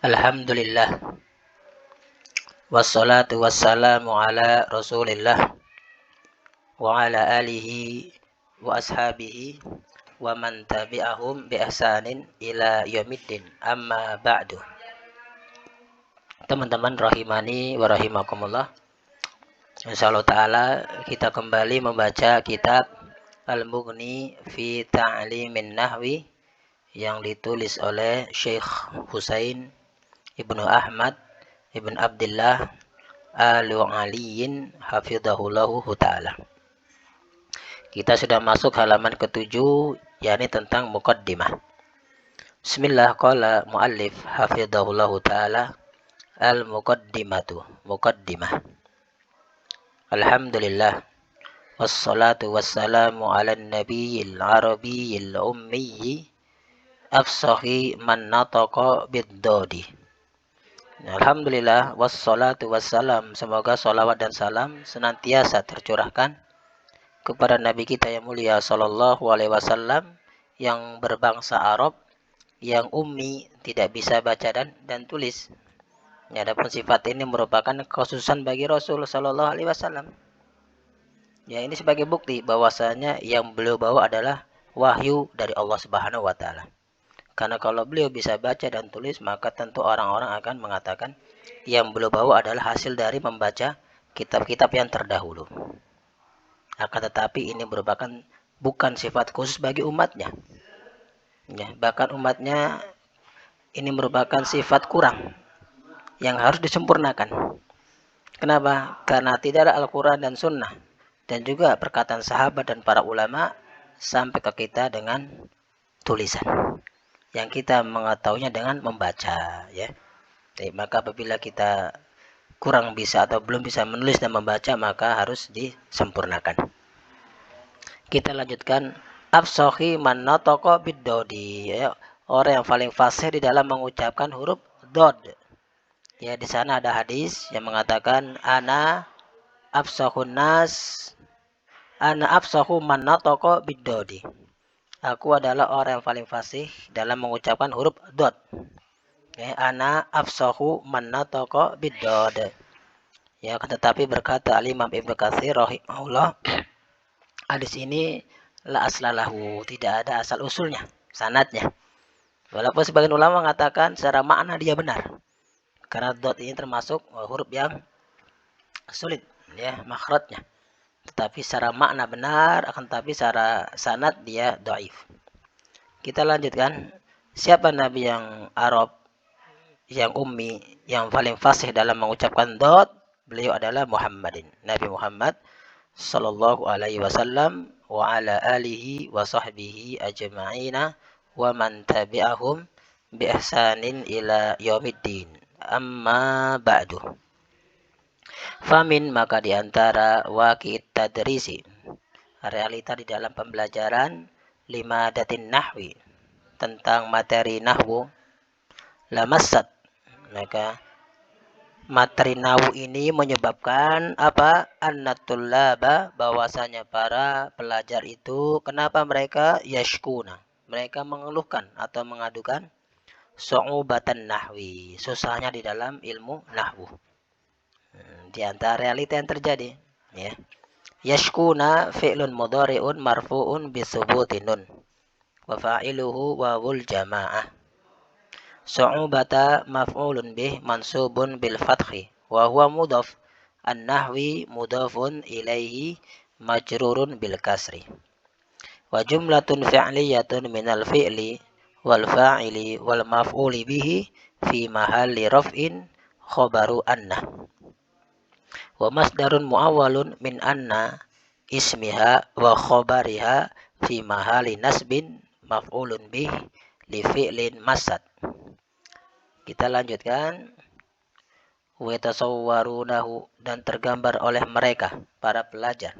Alhamdulillah wassalatu wassalamu ala Rasulillah wa ala alihi wa ashabihi wa man tabi'ahum bi ihsanin ila yaumiddin. Amma ba'du. Teman-teman rahimani wa rahimakumullah. Insyaallah taala kita kembali membaca kitab Al-Mughni fi Ta'limin Nahwi yang ditulis oleh Syekh Husain Ibnu Ahmad Ibn Abdullah Al-Aliyin hafidhahullahu ta'ala. Kita sudah masuk halaman ke-7, yakni tentang muqaddimah. Bismillah, qala muallif hafidhahullahu ta'ala, al-muqaddimatu, muqaddimah. Alhamdulillah, wassalatu wassalamu ala nabiyil arabiyyil ummiyyi afsahi man nataqa bid-dodi. Alhamdulillah wassalatu wassalam, semoga salawat dan salam senantiasa tercurahkan kepada Nabi kita yang mulia sallallahu alaihi wasallam yang berbangsa Arab, yang ummi, tidak bisa baca dan tulis. Ya, adapun sifat ini merupakan kekhususan bagi Rasul sallallahu alaihi wasallam. Ya, ini sebagai bukti bahwasanya yang beliau bawa adalah wahyu dari Allah Subhanahu wa taala. Karena kalau beliau bisa baca dan tulis, maka tentu orang-orang akan mengatakan yang beliau bawa adalah hasil dari membaca kitab-kitab yang terdahulu. Akan tetapi ini merupakan bukan sifat khusus bagi umatnya. Ya, bahkan umatnya ini merupakan sifat kurang yang harus disempurnakan. Kenapa? Karena tidak ada Al-Quran dan Sunnah dan juga perkataan sahabat dan para ulama sampai ke kita dengan tulisan yang kita mengetahuinya dengan membaca, ya. Jadi, maka apabila kita kurang bisa atau belum bisa menulis dan membaca, maka harus disempurnakan. Kita lanjutkan. Afsahi man nataqa bid-dodi, ya, orang yang paling fasih di dalam mengucapkan huruf dod. Ya, di sana ada hadis yang mengatakan ana afsahun nas, ana afsahu man nataqa bid-dodi. Aku adalah orang yang paling fasih dalam mengucapkan huruf dot. Ya, ana afsahu man nataqa bid-dod. Ya, tetapi berkata Al-Imam Ibnu Katsir rahimahullah, hadis ini la aslalahu, tidak ada asal usulnya, sanadnya. Walaupun sebagian ulama mengatakan secara makna dia benar. Karena dot ini termasuk huruf yang sulit, ya, makhrajnya. Tetapi secara makna benar, akan tetapi secara sanad dia dhaif. Kita lanjutkan. Siapa Nabi yang Arab, yang ummi, yang paling fasih dalam mengucapkan dot? Beliau adalah Muhammadin, Nabi Muhammad sallallahu alaihi wasallam wa ala alihi wa sahbihi ajma'ina wa man tabi'ahum bi ihsanin ila yaumiddin. Amma ba'du. Famin, maka diantara waqit tadrisi, realita di dalam pembelajaran, lima datin nahwi, tentang materi nahwu, lamassat, maka materi nahwu ini menyebabkan apa? Annatullaba, bahwasanya para pelajar itu kenapa mereka yashkuna, mereka mengeluhkan atau mengadukan su'ubatan nahwi, susahnya di dalam ilmu nahwu. Di antara realita yang terjadi, ya. Yashkuna fi'lun mudhari'un marfu'un bisubuti nun wa fa'iluhu wawul jamaah. Su'ubata maf'ulun bih mansubun bil fathi wa huwa mudhaf. An-nahwi mudhafun ilaihi majrurun bil kasri. Wa jumlatun fi'liyatun minal fi'li wal fa'ili wal maf'uli bihi fi mahalli raf'in khabaru anna. Wa masdarun muawwalun min anna ismiha wa khabariha fi mahali nasbin maf'ulun bih li fi'lin masad. Kita lanjutkan. Wa tasawwarunahu, dan tergambar oleh mereka para pelajar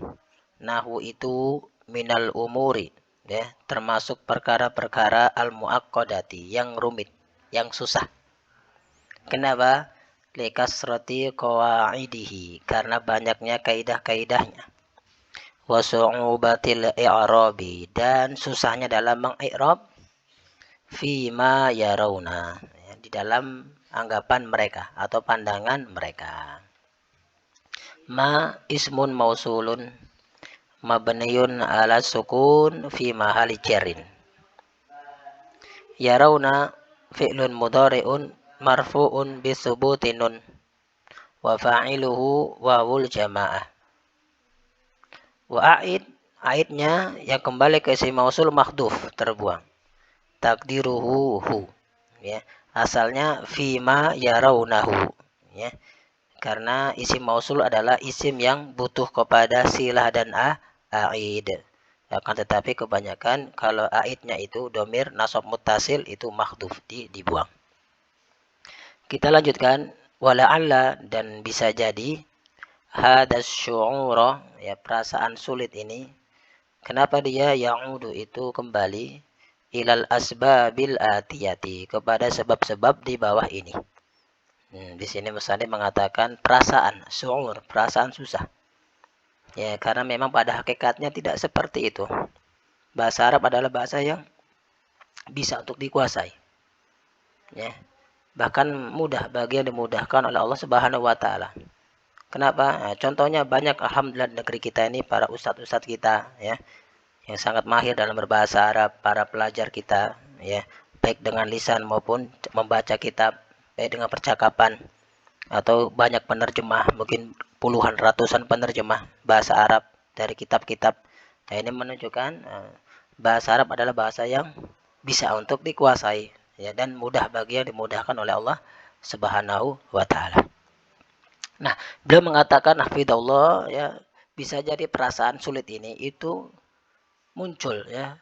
nahwu itu minal umuri, ya, termasuk perkara-perkara al-muaqqadati, yang rumit, yang susah. Kenapa? Likasrati qawaidihi, karena banyaknya kaidah-kaidahnya. Wa su'ubatil i'rabi, dan susahnya dalam mengi'rab. Fima yarawna, di dalam anggapan mereka atau pandangan mereka. Ma ismun mausulun mabniyun ala sukun fi mahali jarrin. Yarawna fi'lun mudhari'un marfu'un bi thubuti nun wa fa'iluhu wawul jamaah. Wa aidnya yang kembali ke isim mausul mahdhuf, terbuang. Takdiruhu hu, ya. Asalnya fima yarawnahu, ya. Karena isim mausul adalah isim yang butuh kepada silah dan aid. Akan tetapi kebanyakan kalau aidnya itu domir nasab muttasil itu mahdhuf, dibuang. Kita lanjutkan, wala'alla, dan bisa jadi hadas syu'ura, ya, perasaan sulit ini. Kenapa dia ya'udu itu kembali ilal asbabil atiyati, kepada sebab-sebab di bawah ini. Di sini musannif mengatakan perasaan syu'ur, perasaan susah. Ya, karena memang pada hakikatnya tidak seperti itu. Bahasa Arab adalah bahasa yang bisa untuk dikuasai. Ya. Bahkan mudah, bagi yang dimudahkan oleh Allah Subhanahu wa taala. Kenapa? Nah, contohnya banyak, alhamdulillah, negeri kita ini para ustadz-ustadz kita, ya, yang sangat mahir dalam berbahasa Arab, para pelajar kita, ya, baik dengan lisan maupun membaca kitab, baik dengan percakapan, atau banyak penerjemah, mungkin puluhan ratusan penerjemah bahasa Arab dari kitab-kitab. Nah, ini menunjukkan bahasa Arab adalah bahasa yang bisa untuk dikuasai, ya, dan mudah bagi yang dimudahkan oleh Allah Subhanahu wa taala. Nah, beliau mengatakan hafidhullah, ya, bisa jadi perasaan sulit ini itu muncul, ya,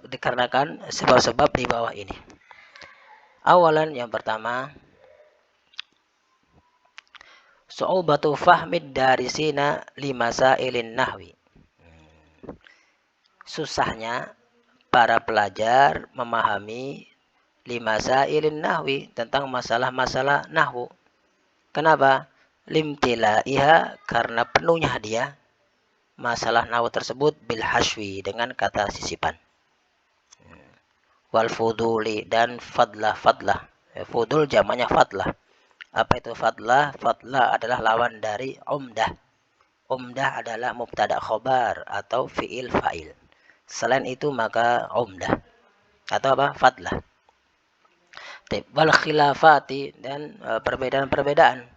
dikarenakan sebab-sebab di bawah ini. Awalan, yang pertama, su'ubatu fahmid darisina limasailin nahwi. Susahnya para pelajar memahami limasailin nahwi, tentang masalah-masalah nahwu. Kenapa? Limtilaiha, karena penuhnya dia masalah nahwu tersebut bil hashwi, dengan kata sisipan. Wal fuduli, dan fadlah. Fudul jamaknya fadlah. Apa itu fadlah? Fadlah adalah lawan dari umdah. Umdah adalah mubtada khobar atau fi'il fa'il. Selain itu maka umdah atau apa? Fadlah. Wal khilafati, dan perbedaan-perbedaan.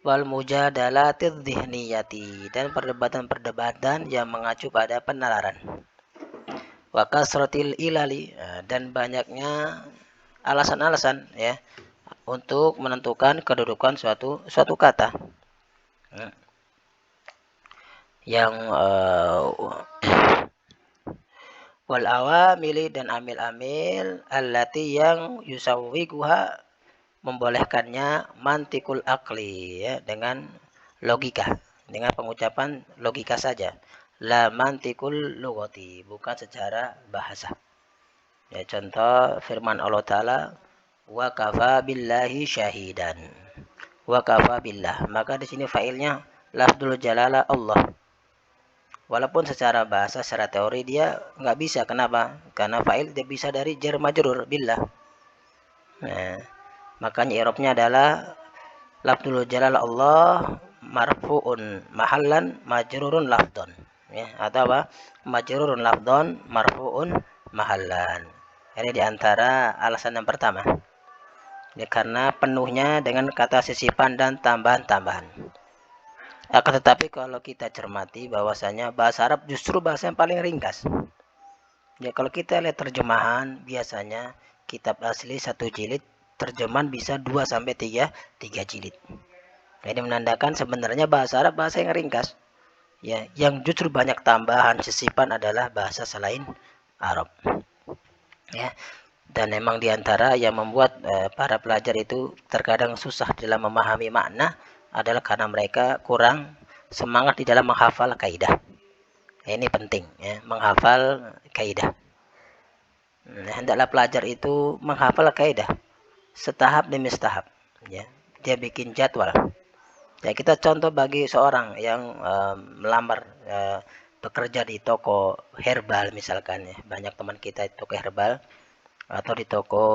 Wal mujadalatidh dhihniyati, dan perdebatan-perdebatan yang mengacu pada penalaran. Wa kasratil ilali, dan banyaknya alasan-alasan, ya, untuk menentukan kedudukan suatu kata. Yang wal awamili, dan amil-amil allati yang yusawwiguha, membolehkannya mantikul akli, ya, dengan logika, dengan pengucapan logika saja, la mantikul lugati, bukan secara bahasa. Ya, contoh firman Allah Ta'ala, wa kafa billahi syahidan. Wa kafa billah, maka di sini fa'ilnya lafdzul jalalah Allah. Walaupun secara bahasa, secara teori dia nggak bisa. Kenapa? Karena fa'il dia bisa dari jar majrur billah. Nah, makanya i'rabnya adalah lafdzul jalal Allah marfu'un mahallan majrurun lafdon, ya, atau apa? Majrurun lafdon marfu'un mahallan. Ini diantara alasan yang pertama, ya, karena penuhnya dengan kata sisipan dan tambahan-tambahan. Akan tetapi kalau kita cermati bahwasanya bahasa Arab justru bahasa yang paling ringkas. Ya, kalau kita lihat terjemahan, biasanya kitab asli 1 jilid, terjemahan bisa 2 sampai 3 jilid. Ini menandakan sebenarnya bahasa Arab bahasa yang ringkas. Ya, yang justru banyak tambahan sisipan adalah bahasa selain Arab. Ya. Dan memang diantara yang membuat para pelajar itu terkadang susah dalam memahami makna adalah karena mereka kurang semangat di dalam menghafal kaidah. Ini penting, ya, menghafal kaidah. Hendaklah pelajar itu menghafal kaidah setahap demi setahap, ya. Dia bikin jadwal. Ya, kita contoh bagi seorang yang melamar bekerja di toko herbal misalkan, ya. Banyak teman kita di toko herbal atau di toko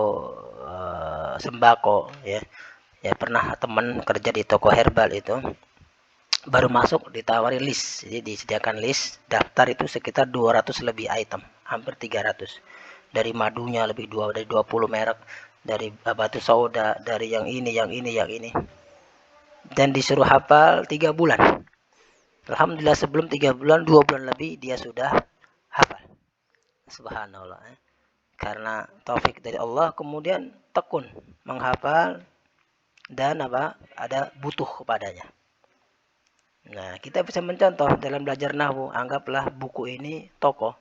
sembako ya. Ya pernah teman kerja di toko herbal itu, baru masuk ditawari list, jadi disediakan list daftar itu sekitar 200 lebih item, hampir 300, dari madunya lebih dari 20 merek, dari batu soda, dari yang ini, dan disuruh hafal 3 bulan. Alhamdulillah sebelum 3 bulan, 2 bulan lebih dia sudah hafal. Subhanallah. Karena taufik dari Allah, kemudian tekun menghafal dan ada butuh kepadanya. Nah, kita bisa mencontoh dalam belajar nahwu, anggaplah buku ini toko.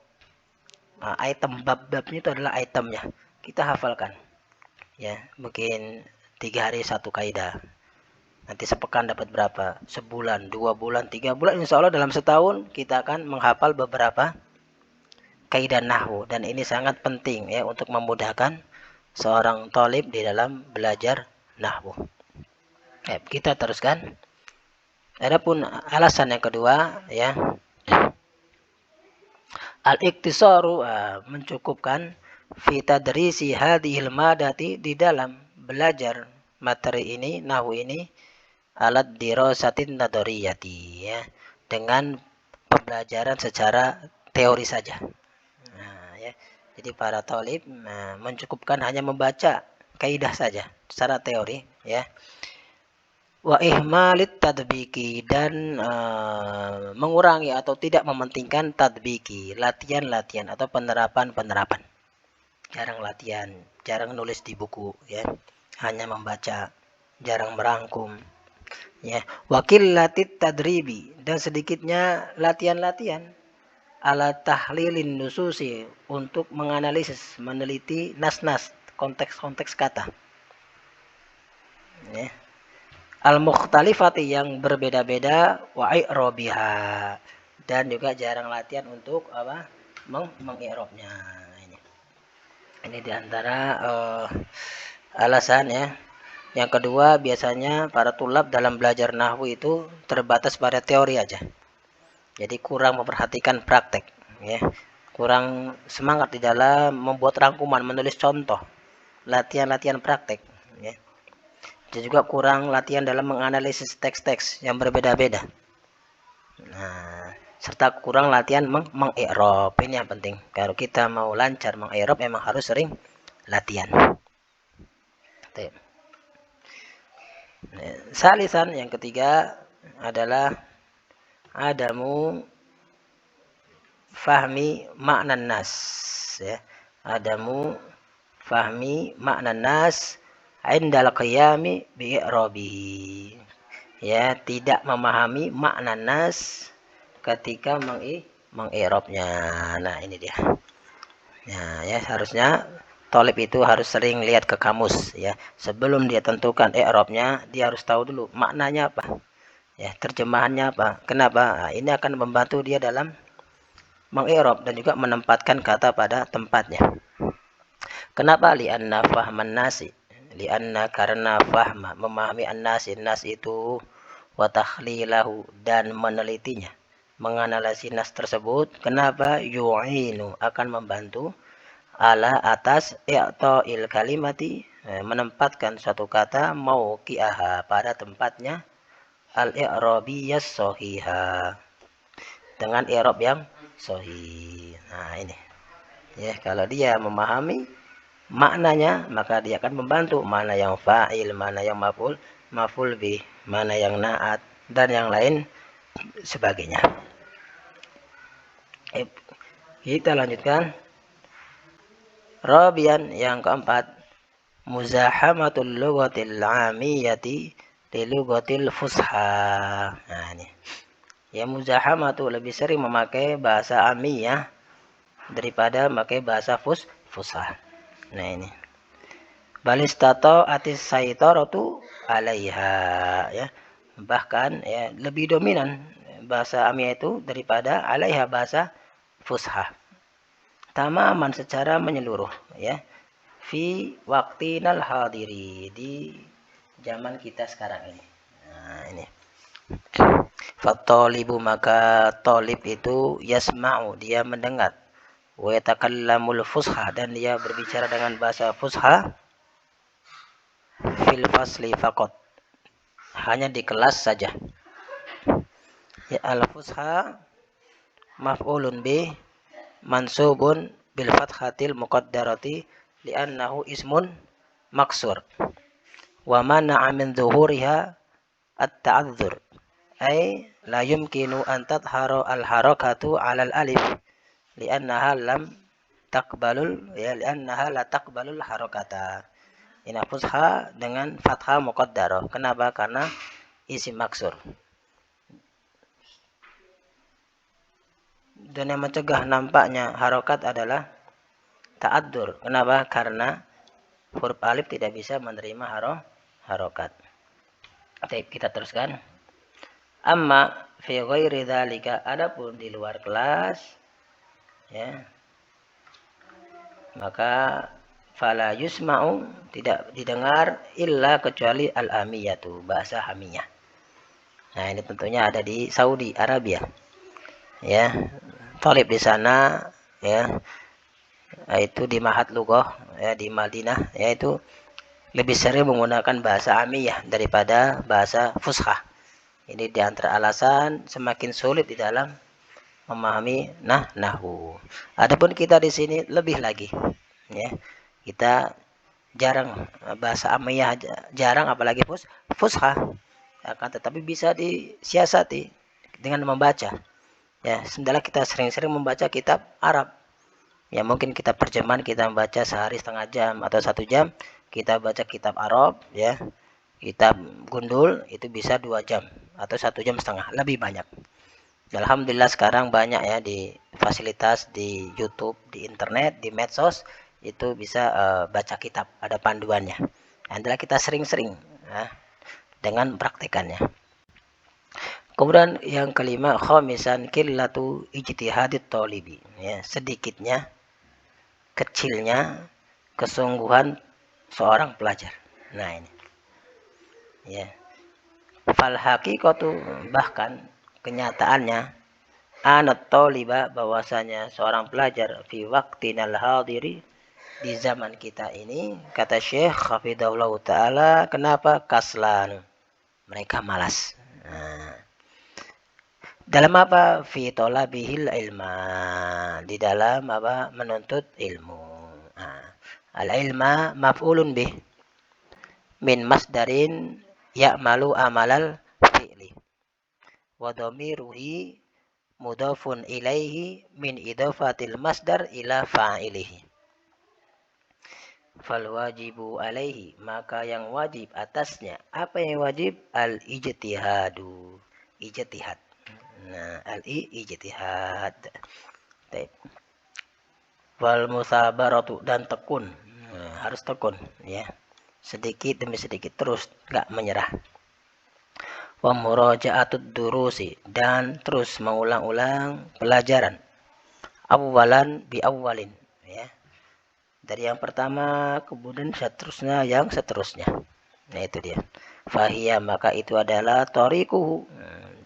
Nah, item bab-babnya itu adalah itemnya. Kita hafalkan. Ya, mungkin 3 hari 1 kaidah. Nanti sepekan dapat berapa? Sebulan, 2 bulan, 3 bulan, insya Allah dalam setahun kita akan menghafal beberapa kaidah nahwu, dan ini sangat penting ya untuk memudahkan seorang thalib di dalam belajar nahwu. Kita teruskan. Adapun alasan yang kedua ya, al-iktisaru, mencukupkan fi tadrisi hadhil madati, di dalam belajar materi ini, nahwu ini, alat dirasatin nadoriyati ya, dengan pembelajaran secara teori saja. Nah, ya. Jadi para thalib mencukupkan hanya membaca kaidah saja secara teori ya. Wa ihmalit tadbiki, dan mengurangi atau tidak mementingkan tadbiki, latihan-latihan atau penerapan-penerapan. Jarang latihan, jarang nulis di buku ya. Hanya membaca, jarang merangkum. Ya, wakil latit tadribi, dan sedikitnya latihan-latihan ala tahlilin nususi, untuk menganalisis, meneliti nas-nas, konteks-konteks kata. Ya. Al-mukhtalifati, yang berbeda-beda, wa i'rabiha, dan juga jarang latihan untuk mengi'rabnya. Ini diantara alasan ya. Yang kedua, biasanya para tulab dalam belajar nahwu itu terbatas pada teori aja. Jadi kurang memperhatikan praktek ya. Kurang semangat di dalam membuat rangkuman, menulis contoh, latihan-latihan praktek ya. Dan juga kurang latihan dalam menganalisis teks-teks yang berbeda-beda. Nah, serta kurang latihan mengi'rab. Ini yang penting. Kalau kita mau lancar mengi'rab, memang harus sering latihan. Salisan, yang ketiga adalah adamu fahmi makna nas ya. Adamu fahmi makna nas indal qiyami bi'irabihi ya, tidak memahami makna nas ketika mengi'rabnya. Nah, ini dia. Nah, ya harusnya thalib itu harus sering lihat ke kamus ya. Sebelum dia tentukan i'rabnya, dia harus tahu dulu maknanya apa. Ya, terjemahannya apa. Kenapa? Nah, ini akan membantu dia dalam mengi'rab dan juga menempatkan kata pada tempatnya. Kenapa? Li'anna fahman nasi. Li'anna, karena fahma, memahami an-nasi, nas itu, wa takhlilahu, dan menelitinya, menganalisis nas tersebut. Kenapa? Yu'inu, akan membantu, ala, atas, i'ta'il kalimati, menempatkan suatu kata, mauqi'aha, pada tempatnya, al-i'rabiyyas sahihah, dengan i'rab yang sahih. Nah, ini ya, kalau dia memahami maknanya, maka dia akan membantu mana yang fa'il, mana yang maf'ul bih, mana yang na'at, dan yang lain sebagainya. Kita lanjutkan. Rabian, yang keempat, muzahamatul lughatil 'amiyati li lughatil fusha. Nah, ini. Ya, muzahamatu, lebih sering memakai bahasa amiyah daripada memakai bahasa fusha. Nah, ini. Balistato atis saitoratu alaiha ya. Bahkan ya, lebih dominan bahasa amiyah itu daripada alaiha, bahasa fusha. Tamaman, secara menyeluruh ya. Fi waqtinal hadiri, di zaman kita sekarang ini. Nah, ini. Fattalibu, maka talib itu yasma'u, dia mendengar, wa yatakallamul fusha, dan dia berbicara dengan bahasa fusha, fil fasli faqat, hanya di kelas saja. Ya, al-fusha maf'ulun bih mansubun bil fathatil muqaddarati li'annahu ismun maksur wa mana'a min zuhuriha at-ta'adzur ay la yumkinu an tadhharu al-harakatu 'ala al-alif li'annaha la taqbalul harakata. Ini fusha dengan fathah muqaddarah. Kenapa? Karena isim maksur. Dan yang mencegah nampaknya harokat adalah ta'addur. Kenapa? Karena huruf alif tidak bisa menerima harokat. Baik, kita teruskan. Amma fi ghairi dzalika, adapun di luar kelas, ya, maka fala yusma'u, tidak didengar illa kecuali al-amiyatu, bahasa hamiyah. Nah, ini tentunya ada di Saudi Arabia. Ya, thalib di sana, ya, itu di Ma'had Lughah, ya, di Madinah, yaitu lebih sering menggunakan bahasa amiyah daripada bahasa fusha. Ini di antara alasan semakin sulit di dalam memahami nahwu. Adapun kita di sini lebih lagi, ya. Kita jarang bahasa amiyah, jarang, apalagi fusha. Akan tetapi bisa disiasati dengan membaca. Ya, sementara kita sering-sering membaca kitab Arab. Ya, mungkin kitab terjemahan kita membaca sehari setengah jam atau 1 jam. Kita baca kitab Arab, ya, kitab gundul itu bisa 2 jam atau 1,5 jam, lebih banyak. Alhamdulillah sekarang banyak, ya, di fasilitas di YouTube, di internet, di medsos itu bisa baca kitab, ada panduannya. Adalah kita sering-sering, ya, dengan praktikannya. Kemudian yang kelima, khamisan qillatu ijtihadit thalibi, ya, sedikitnya, kecilnya kesungguhan seorang pelajar. Nah, ini, ya, fal haqiqatu, bahkan kenyataannya, anat thaliba, bahwasanya seorang pelajar, fi waqtinal hadiri, di zaman kita ini, kata Syekh hafidhahullah taala, kenapa? Kaslan, mereka malas. Nah, dalam apa? Fi tolabihil ilma, di dalam apa? Menuntut ilmu. Nah, al-ilma maf'ulun bih min masdarin ya'malu amalal fi'li wa dhamiruhi mudhafun ilaihi min idafatil masdar ila fa'ilihi. Fal wajibu alaihi, maka yang wajib atasnya. Apa yang wajib? Al-ijtihadu, ijtihad. Nah, al-ijtihad. Wal musabaratu, dan tekun. Nah, harus tekun, ya. Sedikit demi sedikit, terus enggak menyerah. Wa muraja'atud durusi, dan terus mengulang-ulang pelajaran. Awwalan bi awwalin, ya. Dari yang pertama kemudian seterusnya yang seterusnya. Nah, itu dia. Fahiyya, maka itu adalah tariquhu,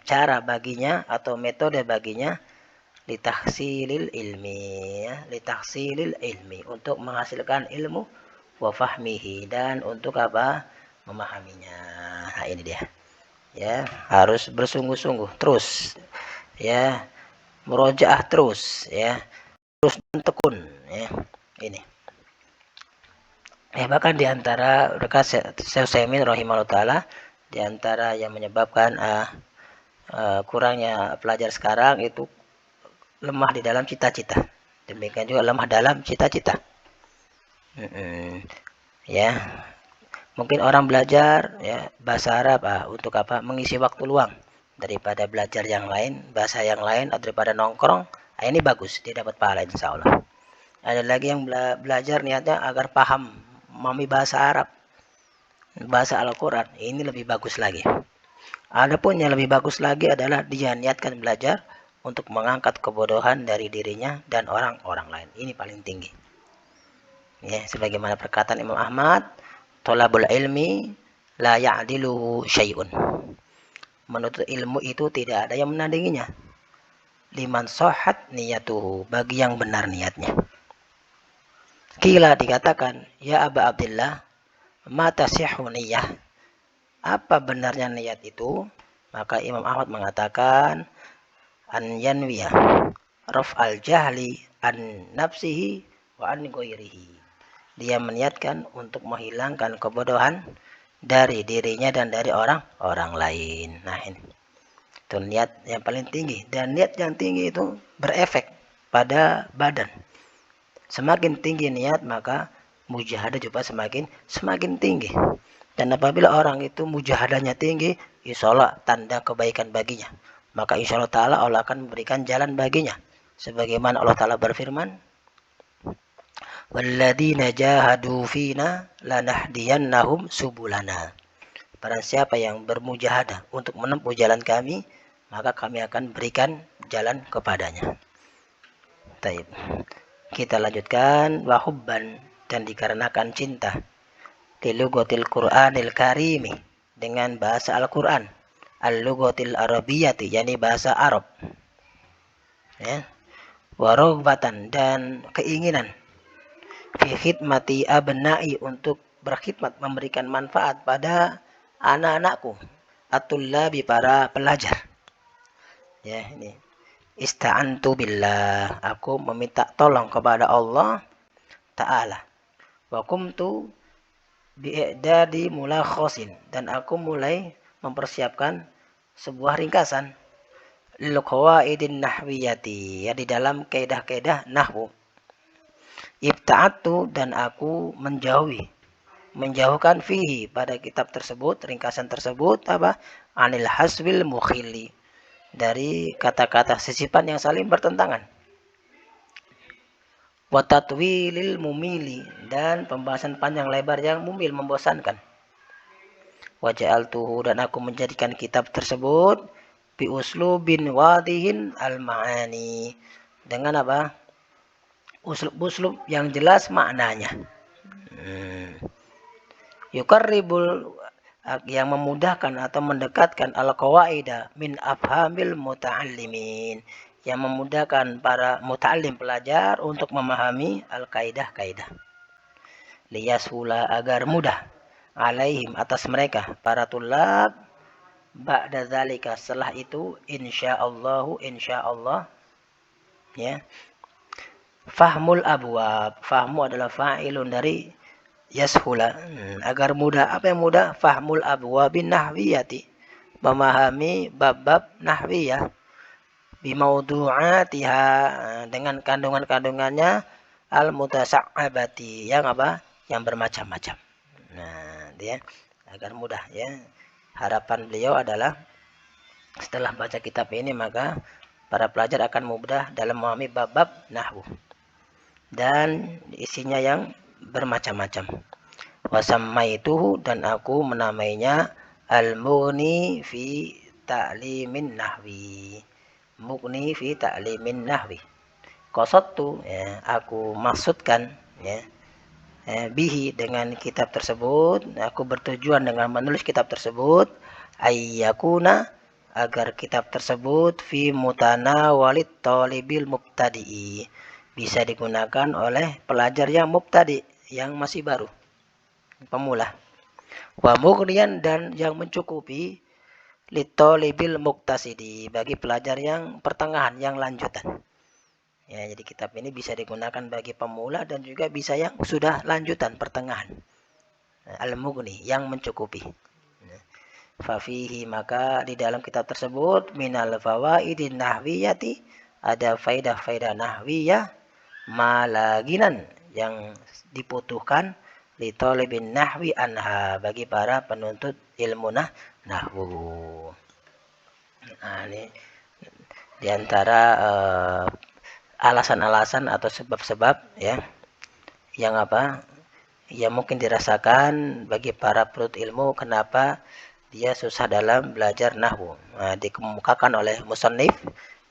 cara baginya atau metode baginya, litahsilil ilmi, ya, litahsilil ilmi, untuk menghasilkan ilmu, wa fahmihi, dan untuk apa? Memahaminya. Nah, ini dia. Ya, harus bersungguh-sungguh terus, ya, murojaah terus, ya, terus dan tekun, ya. Ini. Ya, bahkan di antara Syekh Utsaimin rahimahullah taala, di antara yang menyebabkan kurangnya pelajar sekarang itu lemah di dalam cita-cita. Demikian juga lemah dalam cita-cita. Ya, mungkin orang belajar, ya, bahasa Arab untuk apa? Mengisi waktu luang daripada belajar yang lain, bahasa yang lain, daripada nongkrong. Ini bagus, dia dapat pahala insya Allah. Ada lagi yang belajar niatnya agar paham, memahami bahasa Arab, bahasa Al-Quran. Ini lebih bagus lagi. Adapun yang lebih bagus lagi adalah dia niatkan belajar untuk mengangkat kebodohan dari dirinya dan orang-orang lain. Ini paling tinggi. Ya, sebagaimana perkataan Imam Ahmad, thalabul ilmi la ya'diluhu syai'un. Menuntut ilmu itu tidak ada yang menandinginya. Liman sahhat niyatuhu, bagi yang benar niatnya. Qila, dikatakan, ya Aba Abdillah, mata niyah, apa benarnya niat itu? Maka Imam Ahmad mengatakan an yanwiya raf'al jahli an nafsihi wa an ghairihi. Dia meniatkan untuk menghilangkan kebodohan dari dirinya dan dari orang lain. Nah, ini itu niat yang paling tinggi, dan niat yang tinggi itu berefek pada badan. Semakin tinggi niat, maka mujahadah juga semakin tinggi. Dan apabila orang itu mujahadahnya tinggi, insya Allah tanda kebaikan baginya. Maka insya Allah Ta'ala Allah akan memberikan jalan baginya. Sebagaimana Allah Ta'ala berfirman, walladzina jahadu fina lanahdiyannahum subulana. Barang siapa yang bermujahadah untuk menempuh jalan kami, maka kami akan berikan jalan kepadanya. Taib. Kita lanjutkan, wahubban, dan dikarenakan cinta, lilugotil Qur'anil karimi, dengan bahasa Al-Quran, al-lugotil arabiyati, yakni bahasa Arab, ya. Warogbatan, dan keinginan, fi khidmati abna'i, untuk berkhidmat, memberikan manfaat pada anak-anakku, atullabi, para pelajar. Ya, ini ista'antu billah, aku meminta tolong kepada Allah Ta'ala. Wa kumtu bi'idadi mulakhosin, dan aku mulai mempersiapkan sebuah ringkasan lil qawaidin nahwiyati, ya, di dalam kaidah-kaidah nahwu. Ibta'atu, dan aku menjauhkan fihi, pada kitab tersebut, ringkasan tersebut, apa, anil haswil mukhili, dari kata-kata sisipan yang saling bertentangan. Watatwilil mumili, dan pembahasan panjang lebar yang mumil, membosankan. Waja'altuhu, dan aku menjadikan kitab tersebut bi uslubin wadihin al-ma'ani, dengan apa, uslub-uslub yang jelas maknanya. Yukarribul, yang memudahkan atau mendekatkan al-qawaida min afhamil muta'allimin, yang memudahkan para muta'allim, pelajar, untuk memahami al-kaidah-kaidah. Liyashula, agar mudah, alaihim, atas mereka, para tulab, ba'da dzalika, setelah itu, insyaallahu, insyaallah, ya. Fahmul abwab, fahmu adalah fa'ilun dari yashula, agar mudah. Apa yang mudah? Fahmul abwabin nahwiyati, memahami bab-bab nahwiyah, bimaudu'atiha, dengan kandungan-kandungannya, al-mutasa'abati, yang apa? Yang bermacam-macam. Nah, dia agar mudah, ya. Harapan beliau adalah setelah baca kitab ini, maka para pelajar akan mudah dalam memahami bab-bab nahwu dan isinya yang bermacam-macam. Wasammaituhu, dan aku menamainya al-mughni fi ta'limin nahwi. Mughni fi ta'limin nahwi. Qasadtu, ya, aku maksudkan, ya, bihi, dengan kitab tersebut, aku bertujuan dengan menulis kitab tersebut, ayyakuna, agar kitab tersebut fi mutanawalid talibil mubtadi'i, bisa digunakan oleh pelajar yang mubtadi, yang masih baru, pemula. Wa mughniyan, dan yang mencukupi, litalibil muktasidi, bagi pelajar yang pertengahan, yang lanjutan. Ya, jadi kitab ini bisa digunakan bagi pemula dan juga bisa yang sudah lanjutan, pertengahan. Al-Mughni, yang mencukupi. Fafihi, maka di dalam kitab tersebut, minal fawaidin nahwiyati, ada faidah-faidah nahwiyah, malaginan, yang dibutuhkan, li talibin nahwi anha, bagi para penuntut ilmu nahwu. Nah, ini diantara alasan-alasan atau sebab-sebab, ya, yang apa, yang mungkin dirasakan bagi para penuntut ilmu, kenapa dia susah dalam belajar nahwu. Nah, dikemukakan oleh musannif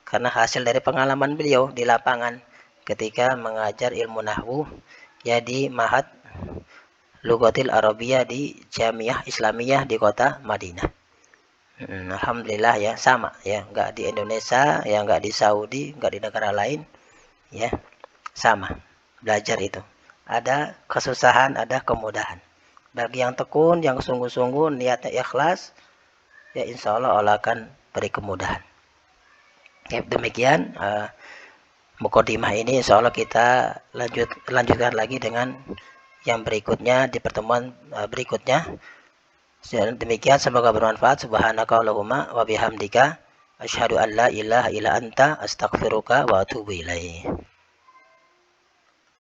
karena hasil dari pengalaman beliau di lapangan ketika mengajar ilmu nahwu, ya, di Ma'had Lughatil Arabiyah di Jamiah Islamiyah di kota Madinah. Alhamdulillah, ya, sama, ya, enggak di Indonesia, ya, enggak di Saudi, enggak di negara lain, ya, sama belajar itu. Ada kesusahan, ada kemudahan. Bagi yang tekun, yang sungguh-sungguh, niatnya ikhlas, ya insya Allah akan beri kemudahan. Ya, demikian mukadimah ini, insya Allah kita lanjutkan lagi dengan yang berikutnya di pertemuan berikutnya. Demikian, semoga bermanfaat. Subhanaka Allahumma wa bihamdika asyhadu an la ilaha illa anta astaghfiruka wa atubu ilaik.